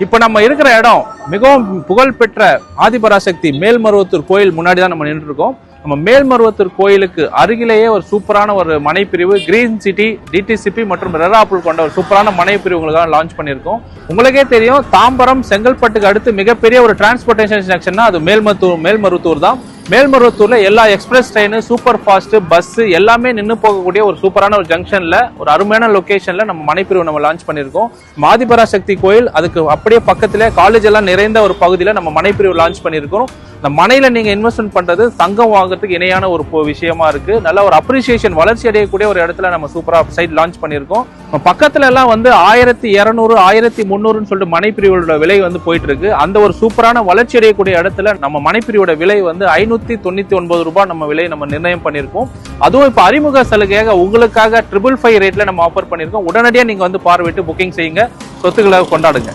இப்ப நம்ம இருக்கிற இடம் மிகவும் புகழ்பெற்ற ஆதிபராசக்தி மேல்மருவத்தூர் கோயில் முன்னாடி தான் நம்ம நின்று இருக்கோம். நம்ம மேல்மருவத்தூர் கோயிலுக்கு அருகிலேயே ஒரு சூப்பரான ஒரு மனைப்பிரிவு கிரீன் சிட்டி டிடிசிபி மற்றும் ரெராப்புல் கொண்ட ஒரு சூப்பரான மனைப்பிரிவு உங்களுக்காக லான்ச் பண்ணியிருக்கோம். உங்களுக்கே தெரியும், தாம்பரம் செங்கல்பட்டுக்கு அடுத்து மிகப்பெரிய ஒரு டிரான்ஸ்போர்டேஷன் செக்ஷன்னா அது மேல்மருவத்தூர் தான். மேல்மருவத்தூர்ல எல்லா express train, super fast bus எல்லாமே நின்று போகக்கூடிய ஒரு சூப்பரான ஒரு ஜங்ஷன்ல ஒரு அருமையான லொகேஷன்ல நம்ம மனைப்பிரிவு நம்ம லான்ச் பண்ணியிருக்கோம். ஆதிபராசக்தி கோயில் அதுக்கு அப்படியே பக்கத்துல காலேஜ் எல்லாம் நிறைந்த ஒரு பகுதியில நம்ம மனைப்பிரிவு லான்ச் பண்ணியிருக்கோம். இந்த மனையில நீங்க இன்வெஸ்ட்மெண்ட் பண்றது தங்கம் வாங்குறதுக்கு இணையான ஒரு விஷயமா இருக்கு. நல்ல ஒரு அப்ரிசியேஷன் வளர்ச்சி அடையக்கூடிய ஒரு இடத்துல நம்ம சூப்பரா சைட் லான்ச் பண்ணியிருக்கோம். பக்கத்துல எல்லாம் 1200 1300 சொல்லிட்டு மனைப்பிரிவோட விலை போயிட்டு இருக்கு. அந்த ஒரு சூப்பரான வளர்ச்சி அடையக்கூடிய இடத்துல நம்ம மனைப்பிரிவோட விலை 599 ரூபாய் நம்ம விலை நம்ம நிர்ணயம் பண்ணியிருக்கோம். அதுவும் இப்ப அறிமுக சலுகையாக உங்களுக்காக 555 ரேட்ல நம்ம ஆஃபர் பண்ணியிருக்கோம். உடனடியாக நீங்க பார்வையிட்டு புக்கிங் செய்யுங்க, சொத்துக்களை கொண்டாடுங்க.